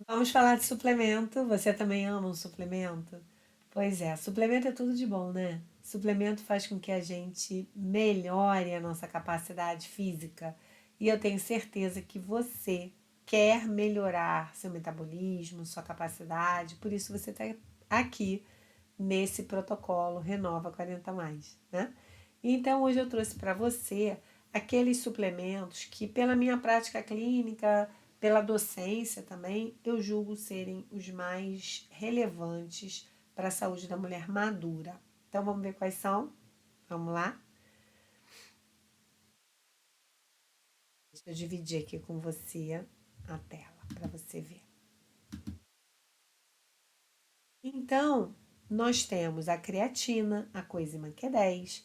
Vamos falar de suplemento. Você também ama um suplemento? Pois é, suplemento é tudo de bom, né? Suplemento faz com que a gente melhore a nossa capacidade física. E eu tenho certeza que você quer melhorar seu metabolismo, sua capacidade, por isso você está aqui nesse protocolo Renova 40 mais, né? Então hoje eu trouxe para você aqueles suplementos que pela minha prática clínica, pela docência também, eu julgo serem os mais relevantes para a saúde da mulher madura. Então vamos ver quais são? Vamos lá? Deixa eu dividir aqui com você a tela para você ver. Então, nós temos a creatina, a coenzima Q10,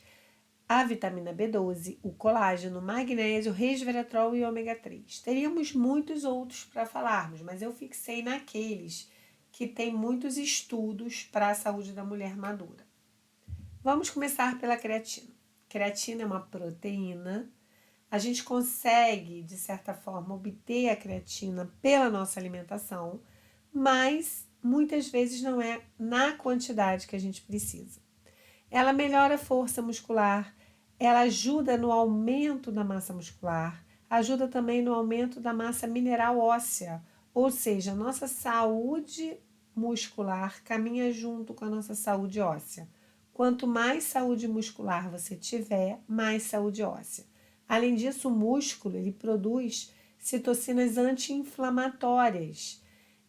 a vitamina B12, o colágeno, magnésio, resveratrol e ômega 3. Teríamos muitos outros para falarmos, mas eu fixei naqueles que têm muitos estudos para a saúde da mulher madura. Vamos começar pela creatina. Creatina é uma proteína. A gente consegue, de certa forma, obter a creatina pela nossa alimentação, mas muitas vezes não é na quantidade que a gente precisa. Ela melhora a força muscular, ela ajuda no aumento da massa muscular, ajuda também no aumento da massa mineral óssea, ou seja, a nossa saúde muscular caminha junto com a nossa saúde óssea. Quanto mais saúde muscular você tiver, mais saúde óssea. Além disso, o músculo ele produz citocinas anti-inflamatórias,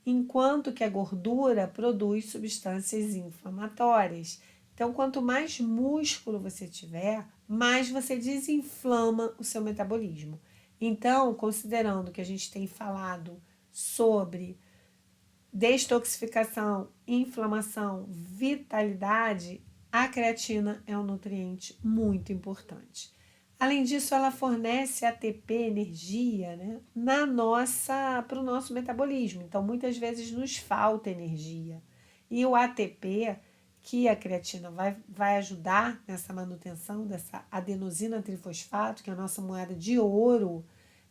enquanto que a gordura produz substâncias inflamatórias. Então, quanto mais músculo você tiver, mais você desinflama o seu metabolismo. Então, considerando que a gente tem falado sobre detoxificação, inflamação, vitalidade, a creatina é um nutriente muito importante. Além disso, ela fornece ATP, energia, né, para o nosso metabolismo. Então, muitas vezes nos falta energia. E o ATP, que a creatina vai ajudar nessa manutenção dessa adenosina trifosfato, que é a nossa moeda de ouro,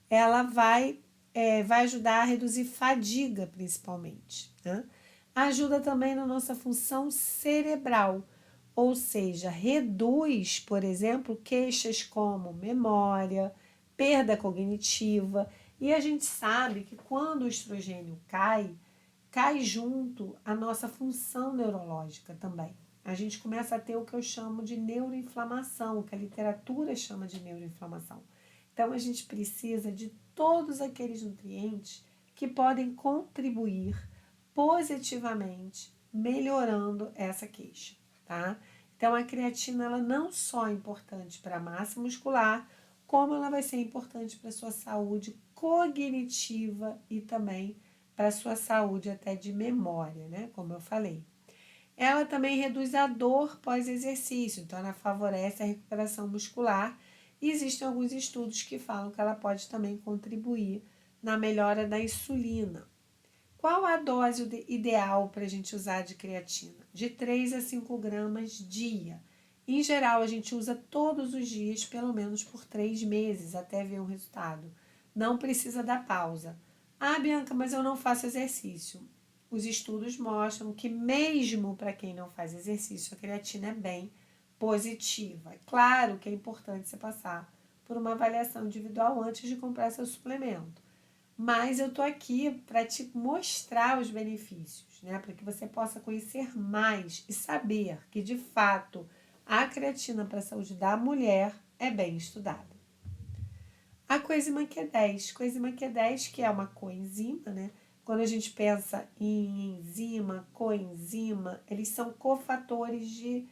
ela vai ajudar a reduzir fadiga, principalmente. Né? Ajuda também na nossa função cerebral, ou seja, reduz, por exemplo, queixas como memória, perda cognitiva. E a gente sabe que quando o estrogênio cai junto a nossa função neurológica também. A gente começa a ter o que eu chamo de neuroinflamação, o que a literatura chama de neuroinflamação. Então, a gente precisa de todos aqueles nutrientes que podem contribuir positivamente, melhorando essa queixa, tá? Então, a creatina ela não só é importante para a massa muscular, como ela vai ser importante para a sua saúde cognitiva e também para a sua saúde até de memória, né? Como eu falei. Ela também reduz a dor pós-exercício, então ela favorece a recuperação muscular. E existem alguns estudos que falam que ela pode também contribuir na melhora da insulina. Qual a dose ideal para a gente usar de creatina? De 3 a 5 gramas dia. Em geral, a gente usa todos os dias, pelo menos por 3 meses, até ver um resultado. Não precisa dar pausa. Ah, Bianca, mas eu não faço exercício. Os estudos mostram que, mesmo para quem não faz exercício, a creatina é bem positiva. É claro que é importante você passar por uma avaliação individual antes de comprar seu suplemento. Mas eu tô aqui para te mostrar os benefícios, né? Para que você possa conhecer mais e saber que, de fato, a creatina para a saúde da mulher é bem estudada. A coenzima Q10, coenzima Q10 que é uma coenzima, né? Quando a gente pensa em enzima, coenzima, eles são cofatores de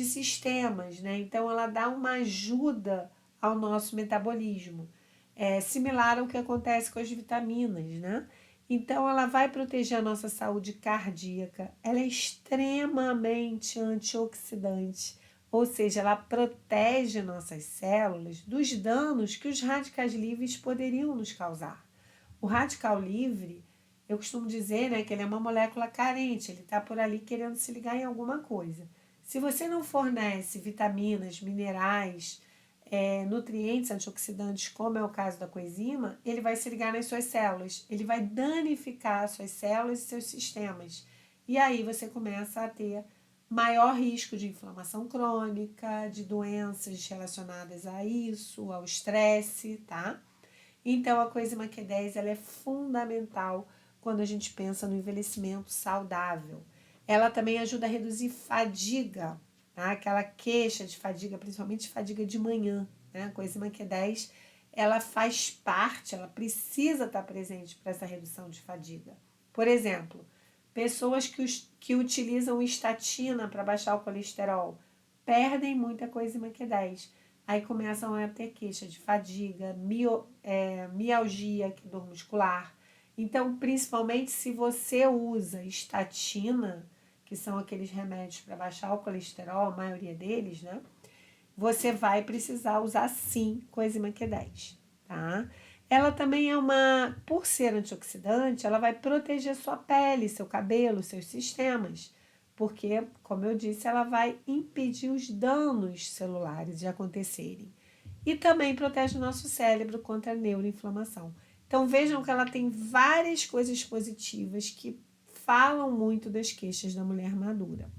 sistemas, né? Então ela dá uma ajuda ao nosso metabolismo. É similar ao que acontece com as vitaminas, né? Então ela vai proteger a nossa saúde cardíaca. Ela é extremamente antioxidante, ou seja, ela protege nossas células dos danos que os radicais livres poderiam nos causar. O radical livre, eu costumo dizer, né, que ele é uma molécula carente, ele está por ali querendo se ligar em alguma coisa. Se você não fornece vitaminas, minerais, nutrientes antioxidantes, como é o caso da coenzima, ele vai se ligar nas suas células, ele vai danificar suas células e seus sistemas. E aí você começa a ter maior risco de inflamação crônica, de doenças relacionadas a isso, ao estresse, tá? Então a coenzima Q10 ela é fundamental quando a gente pensa no envelhecimento saudável. Ela também ajuda a reduzir fadiga, tá? Aquela queixa de fadiga, principalmente fadiga de manhã, né? A coenzima Q10 ela faz parte, ela precisa estar presente para essa redução de fadiga. Por exemplo, pessoas que utilizam estatina para baixar o colesterol perdem muita coenzima Q10. Aí começam a ter queixa de fadiga, mialgia, que dor muscular. Então, principalmente se você usa estatina, que são aqueles remédios para baixar o colesterol, a maioria deles, né? Você vai precisar usar sim coenzima Q10, tá? Ela também é por ser antioxidante, ela vai proteger sua pele, seu cabelo, seus sistemas, porque, como eu disse, ela vai impedir os danos celulares de acontecerem. E também protege o nosso cérebro contra a neuroinflamação. Então vejam que ela tem várias coisas positivas que falam muito das queixas da mulher madura.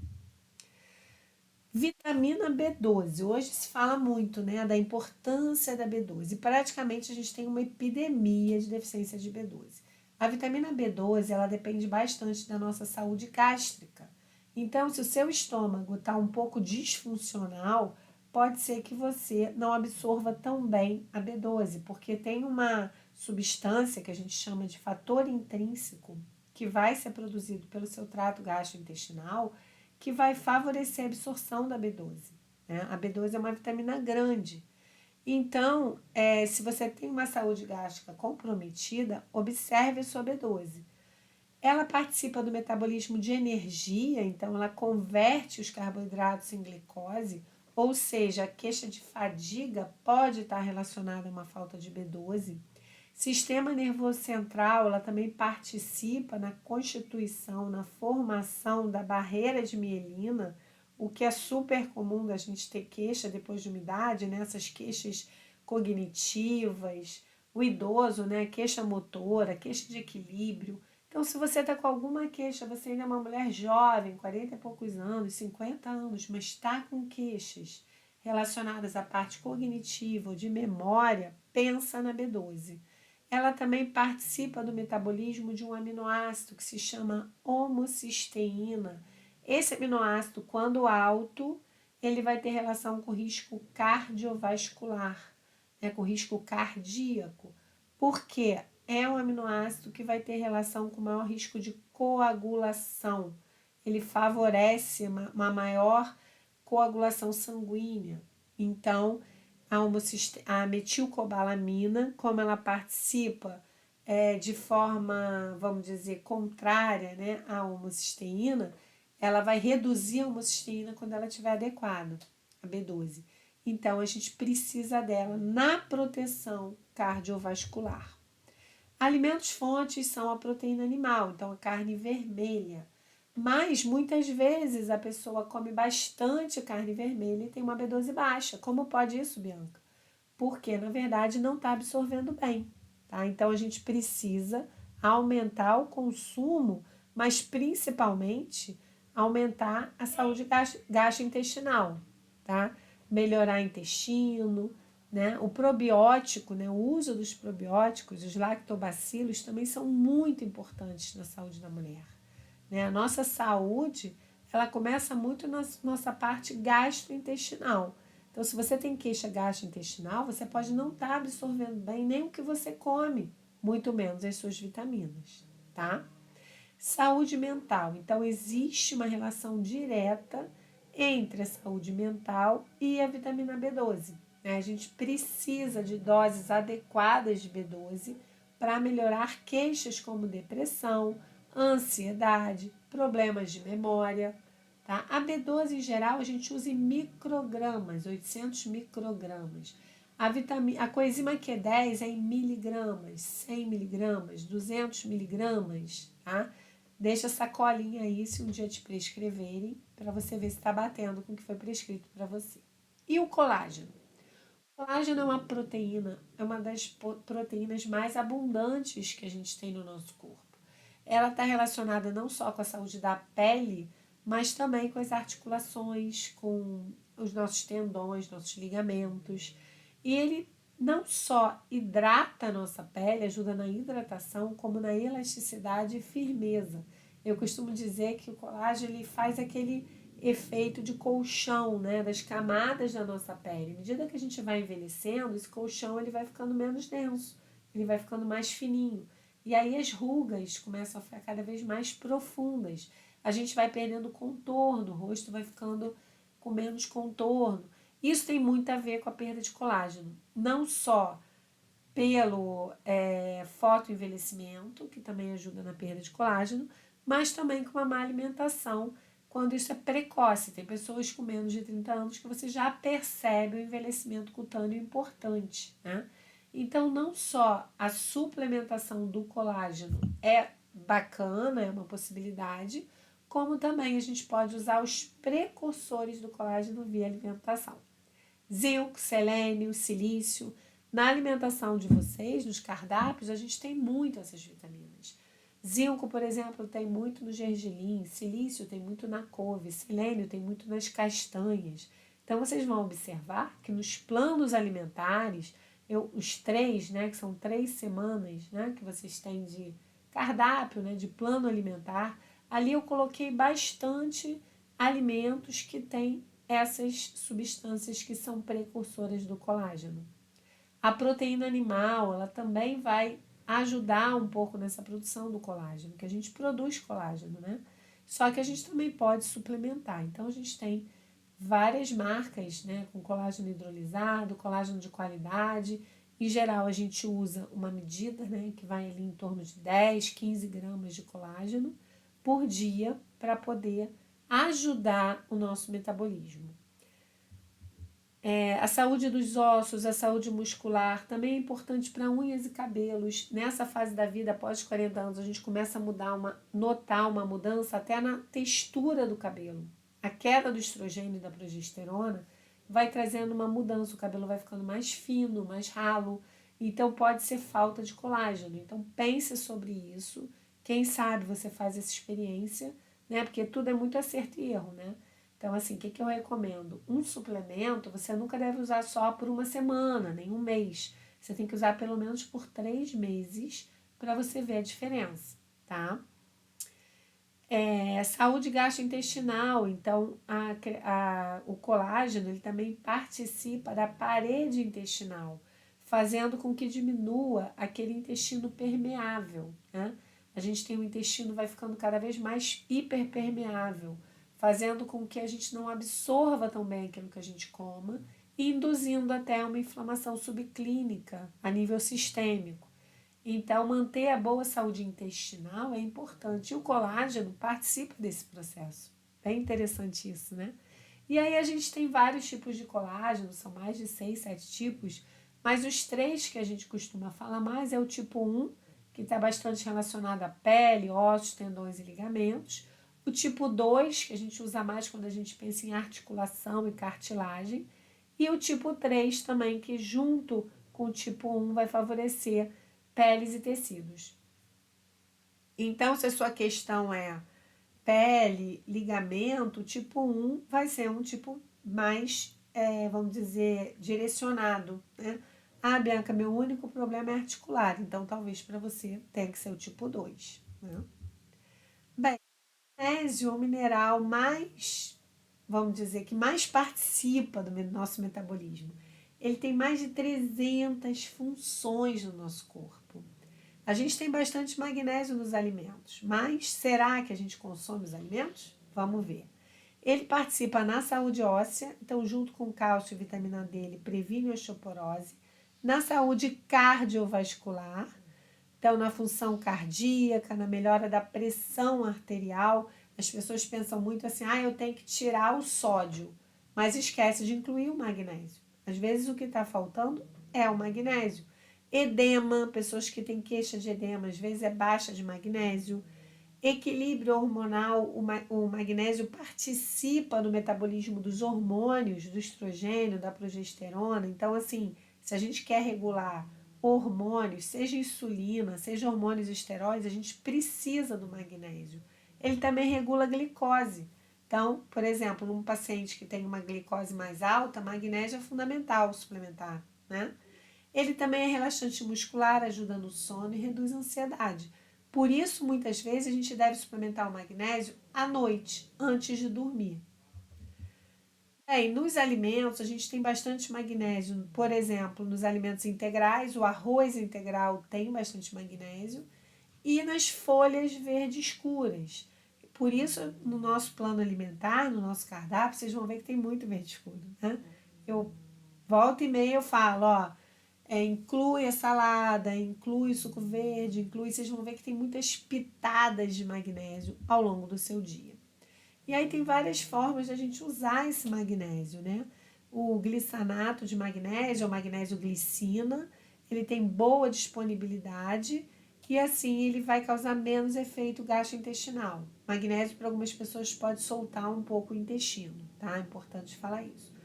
Vitamina B12. Hoje se fala muito, né, da importância da B12. Praticamente a gente tem uma epidemia de deficiência de B12. A vitamina B12, ela depende bastante da nossa saúde gástrica. Então, se o seu estômago está um pouco disfuncional, pode ser que você não absorva tão bem a B12, porque tem uma substância que a gente chama de fator intrínseco, que vai ser produzido pelo seu trato gastrointestinal, que vai favorecer a absorção da B12. Né? A B12 é uma vitamina grande. Então, se você tem uma saúde gástrica comprometida, observe a sua B12. Ela participa do metabolismo de energia, então ela converte os carboidratos em glicose, ou seja, a queixa de fadiga pode estar relacionada a uma falta de B12. Sistema nervoso central, ela também participa na constituição, na formação da barreira de mielina, o que é super comum da gente ter queixa depois de uma idade, né? Essas queixas cognitivas, o idoso, né? Queixa motora, queixa de equilíbrio. Então, se você está com alguma queixa, você ainda é uma mulher jovem, 40 e poucos anos, 50 anos, mas está com queixas relacionadas à parte cognitiva ou de memória, pensa na B12. Ela também participa do metabolismo de um aminoácido que se chama homocisteína. Esse aminoácido, quando alto, ele vai ter relação com risco cardiovascular, né, com risco cardíaco. Por quê? É um aminoácido que vai ter relação com maior risco de coagulação. Ele favorece uma maior coagulação sanguínea. Então, a metilcobalamina, como ela participa de forma, vamos dizer, contrária, né, à homocisteína, ela vai reduzir a homocisteína quando ela estiver adequada, a B12. Então, a gente precisa dela na proteção cardiovascular. Alimentos fontes são a proteína animal, então a carne vermelha. Mas muitas vezes a pessoa come bastante carne vermelha e tem uma B12 baixa. Como pode isso, Bianca? Porque na verdade não está absorvendo bem, tá? Então a gente precisa aumentar o consumo, mas principalmente aumentar a saúde gastrointestinal, tá? Melhorar o intestino, né? O probiótico, né? O uso dos probióticos, os lactobacilos também são muito importantes na saúde da mulher, né? A nossa saúde, ela começa muito na nossa parte gastrointestinal. Então, se você tem queixa gastrointestinal, você pode não estar absorvendo bem nem o que você come, muito menos as suas vitaminas, tá? Saúde mental. Então, existe uma relação direta entre a saúde mental e a vitamina B12. Né? A gente precisa de doses adequadas de B12 para melhorar queixas como depressão, ansiedade, problemas de memória. Tá? A B12 em geral a gente usa em microgramas, 800 microgramas. A coenzima Q10 é em miligramas, 100 miligramas, 200 miligramas, tá? Deixa essa colinha aí se um dia te prescreverem, para você ver se está batendo com o que foi prescrito para você. E o colágeno? Colágeno é uma proteína, é uma das proteínas mais abundantes que a gente tem no nosso corpo. Ela está relacionada não só com a saúde da pele, mas também com as articulações, com os nossos tendões, nossos ligamentos. E ele não só hidrata a nossa pele, ajuda na hidratação, como na elasticidade e firmeza. Eu costumo dizer que o colágeno ele faz aquele efeito de colchão, né, das camadas da nossa pele. À medida que a gente vai envelhecendo, esse colchão ele vai ficando menos denso, ele vai ficando mais fininho. E aí as rugas começam a ficar cada vez mais profundas. A gente vai perdendo contorno, o rosto vai ficando com menos contorno. Isso tem muito a ver com a perda de colágeno. Não só pelo fotoenvelhecimento, que também ajuda na perda de colágeno, mas também com uma má alimentação, quando isso é precoce. Tem pessoas com menos de 30 anos que você já percebe o envelhecimento cutâneo importante, né? Então, não só a suplementação do colágeno é bacana, é uma possibilidade, como também a gente pode usar os precursores do colágeno via alimentação. Zinco, selênio, silício. Na alimentação de vocês, nos cardápios, a gente tem muito essas vitaminas. Zinco, por exemplo, tem muito no gergelim, silício tem muito na couve, selênio tem muito nas castanhas. Então, vocês vão observar que nos planos alimentares, os três, né, que são 3 semanas, né, que vocês têm de cardápio, né, de plano alimentar, ali eu coloquei bastante alimentos que têm essas substâncias que são precursoras do colágeno. A proteína animal, ela também vai ajudar um pouco nessa produção do colágeno, que a gente produz colágeno, né? Só que a gente também pode suplementar. Então, a gente tem várias marcas, né, com colágeno hidrolisado, colágeno de qualidade. Em geral, a gente usa uma medida, né, que vai ali em torno de 10, 15 gramas de colágeno por dia para poder ajudar o nosso metabolismo. A saúde dos ossos, a saúde muscular, também é importante para unhas e cabelos. Nessa fase da vida, após 40 anos, a gente começa a notar uma mudança até na textura do cabelo. A queda do estrogênio e da progesterona vai trazendo uma mudança, o cabelo vai ficando mais fino, mais ralo. Então pode ser falta de colágeno. Então pense sobre isso. Quem sabe você faz essa experiência, né? Porque tudo é muito acerto e erro, né? Então, assim, o que eu recomendo? Um suplemento você nunca deve usar só por uma semana, nem um mês. Você tem que usar pelo menos por 3 meses para você ver a diferença, tá? Saúde gastrointestinal, então o colágeno ele também participa da parede intestinal, fazendo com que diminua aquele intestino permeável, né? A gente tem o intestino vai ficando cada vez mais hiperpermeável, fazendo com que a gente não absorva tão bem aquilo que a gente coma e induzindo até uma inflamação subclínica a nível sistêmico. Então, manter a boa saúde intestinal é importante. E o colágeno participa desse processo. Bem interessante isso, né? E aí a gente tem vários tipos de colágeno, são mais de 6, 7 tipos, mas os 3 que a gente costuma falar mais é o tipo 1, que está bastante relacionado à pele, ossos, tendões e ligamentos. O tipo 2, que a gente usa mais quando a gente pensa em articulação e cartilagem. E o tipo 3 também, que junto com o tipo 1 vai favorecer peles e tecidos. Então, se a sua questão é pele, ligamento, tipo 1 vai ser um tipo mais, vamos dizer, direcionado, né? Ah, Bianca, meu único problema é articular, então talvez para você tenha que ser o tipo 2, né? Bem, magnésio é o mineral mais, vamos dizer, que mais participa do nosso metabolismo. Ele tem mais de 300 funções no nosso corpo. A gente tem bastante magnésio nos alimentos, mas será que a gente consome os alimentos? Vamos ver. Ele participa na saúde óssea, então, junto com cálcio e vitamina D, ele previne a osteoporose. Na saúde cardiovascular, então, na função cardíaca, na melhora da pressão arterial. As pessoas pensam muito assim, eu tenho que tirar o sódio, mas esquece de incluir o magnésio. Às vezes, o que está faltando é o magnésio. Edema, pessoas que têm queixa de edema, às vezes é baixa de magnésio. Equilíbrio hormonal, o magnésio participa no metabolismo dos hormônios, do estrogênio, da progesterona. Então, assim, se a gente quer regular hormônios, seja insulina, seja hormônios esteroides, a gente precisa do magnésio. Ele também regula a glicose. Então, por exemplo, num paciente que tem uma glicose mais alta, magnésio é fundamental suplementar, né? Ele também é relaxante muscular, ajuda no sono e reduz a ansiedade. Por isso, muitas vezes, a gente deve suplementar o magnésio à noite, antes de dormir. Bem, nos alimentos, a gente tem bastante magnésio. Por exemplo, nos alimentos integrais, o arroz integral tem bastante magnésio. E nas folhas verdes escuras. Por isso, no nosso plano alimentar, no nosso cardápio, vocês vão ver que tem muito verde escuro, né? Eu volta e meia eu falo, ó, inclui a salada, inclui o suco verde, inclui, vocês vão ver que tem muitas pitadas de magnésio ao longo do seu dia. E aí tem várias formas de a gente usar esse magnésio, né? O glicinato de magnésio, o magnésio glicina, ele tem boa disponibilidade e assim ele vai causar menos efeito gastrointestinal. Magnésio para algumas pessoas pode soltar um pouco o intestino, tá? É importante falar isso.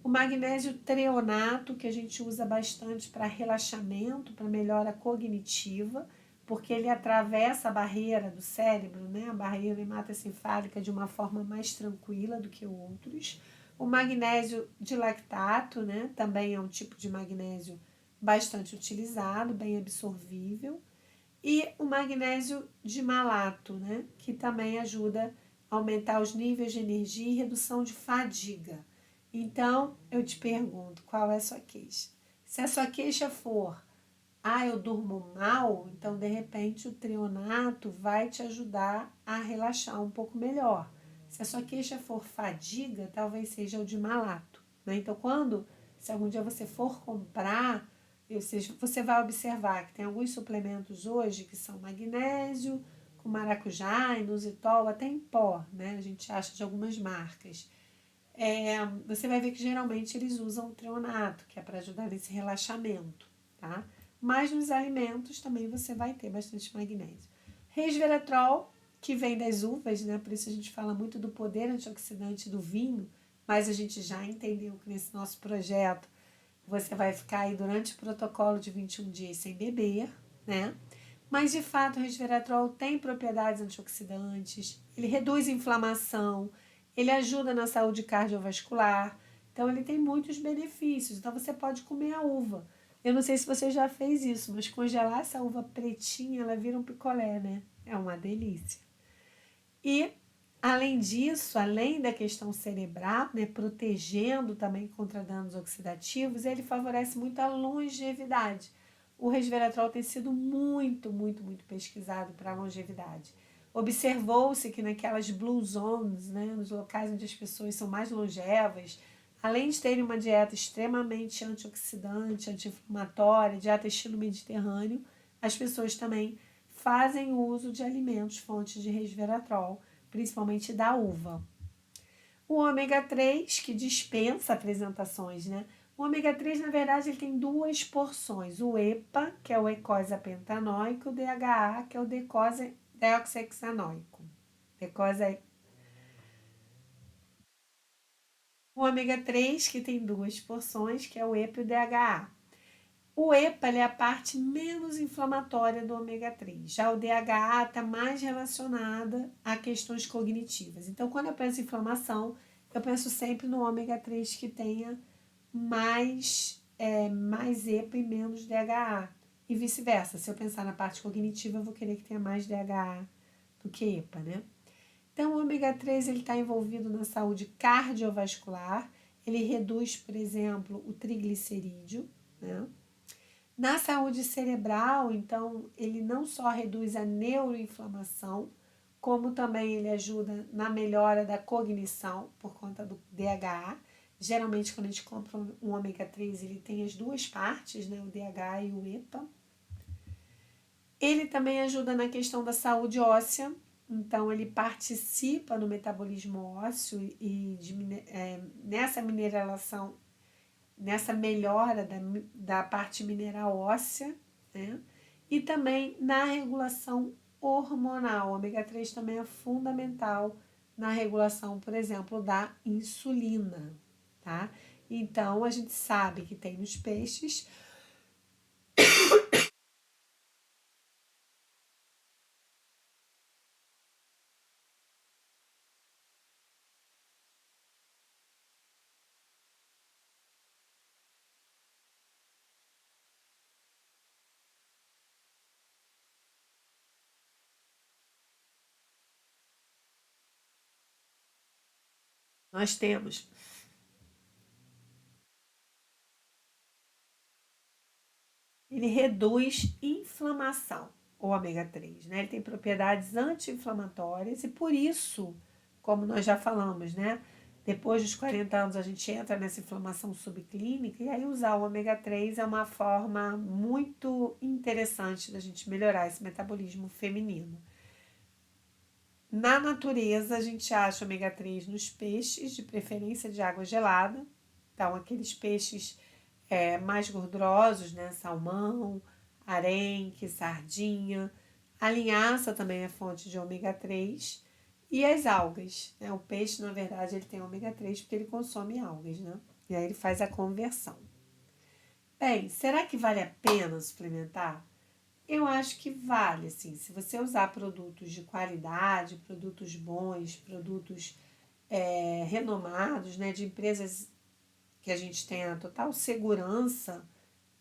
O magnésio treonato, que a gente usa bastante para relaxamento, para melhora cognitiva, porque ele atravessa a barreira do cérebro, né, a barreira hematocefálica, de uma forma mais tranquila do que outros. O magnésio de lactato, né, também é um tipo de magnésio bastante utilizado, bem absorvível. E o magnésio de malato, né, que também ajuda a aumentar os níveis de energia e redução de fadiga. Então, eu te pergunto, qual é a sua queixa? Se a sua queixa for, eu durmo mal, então de repente o treonato vai te ajudar a relaxar um pouco melhor. Se a sua queixa for fadiga, talvez seja o de malato, né? Então, se algum dia você for comprar, você vai observar que tem alguns suplementos hoje que são magnésio, com maracujá, inositol, até em pó, né? A gente acha de algumas marcas. Você vai ver que geralmente eles usam o treonato, que é para ajudar nesse relaxamento, tá? Mas nos alimentos também você vai ter bastante magnésio. Resveratrol, que vem das uvas, né? Por isso a gente fala muito do poder antioxidante do vinho, mas a gente já entendeu que nesse nosso projeto você vai ficar aí durante o protocolo de 21 dias sem beber, né? Mas de fato o resveratrol tem propriedades antioxidantes, ele reduz inflamação, ele ajuda na saúde cardiovascular, então ele tem muitos benefícios. Então você pode comer a uva. Eu não sei se você já fez isso, mas congelar essa uva pretinha, ela vira um picolé, né? É uma delícia. E além disso, além da questão cerebral, né, protegendo também contra danos oxidativos, ele favorece muito a longevidade. O resveratrol tem sido muito, muito, muito pesquisado para a longevidade. Observou-se que naquelas blue zones, né, nos locais onde as pessoas são mais longevas, além de terem uma dieta extremamente antioxidante, anti-inflamatória, dieta estilo mediterrâneo, as pessoas também fazem uso de alimentos fontes de resveratrol, principalmente da uva. O ômega 3, que dispensa apresentações, né? O ômega 3, na verdade, ele tem duas porções. O EPA, que é o eicosapentanoico, e o DHA, que é o deoxexanoico. Decosa... O ômega 3, que tem duas porções, que é o EPA e o DHA. O EPA é a parte menos inflamatória do ômega 3. Já o DHA está mais relacionada a questões cognitivas. Então, quando eu penso em inflamação, eu penso sempre no ômega 3 que tenha mais EPA e menos DHA. E vice-versa. Se eu pensar na parte cognitiva, eu vou querer que tenha mais DHA do que EPA, né? Então, o ômega 3 está envolvido na saúde cardiovascular. Ele reduz, por exemplo, o triglicerídeo, né? Na saúde cerebral, então, ele não só reduz a neuroinflamação, como também ele ajuda na melhora da cognição por conta do DHA. Geralmente, quando a gente compra um ômega 3, ele tem as duas partes, né, o DHA e o EPA. Ele também ajuda na questão da saúde óssea, então ele participa no metabolismo ósseo e nessa mineralação, nessa melhora da parte mineral óssea, né? E também na regulação hormonal. O ômega 3 também é fundamental na regulação, por exemplo, da insulina, tá? Então, a gente sabe que tem nos peixes. Nós temos. Ele reduz inflamação, o ômega 3, né? Ele tem propriedades anti-inflamatórias e por isso, como nós já falamos, né? Depois dos 40 anos a gente entra nessa inflamação subclínica e aí usar o ômega 3 é uma forma muito interessante da gente melhorar esse metabolismo feminino. Na natureza, a gente acha ômega 3 nos peixes, de preferência de água gelada. Então, aqueles peixes mais gordurosos, né? Salmão, arenque, sardinha. A linhaça também é fonte de ômega 3. E as algas, né? O peixe, na verdade, ele tem ômega 3 porque ele consome algas, né? E aí ele faz a conversão. Bem, será que vale a pena suplementar? Eu acho que vale, assim, se você usar produtos de qualidade, produtos bons, produtos renomados, né, de empresas que a gente tenha total segurança,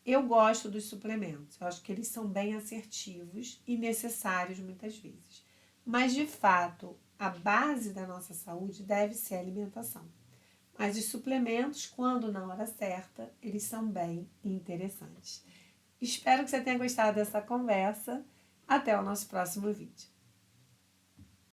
eu gosto dos suplementos. Eu acho que eles são bem assertivos e necessários muitas vezes. Mas, de fato, a base da nossa saúde deve ser a alimentação. Mas os suplementos, quando na hora certa, eles são bem interessantes. Espero que você tenha gostado dessa conversa. Até o nosso próximo vídeo.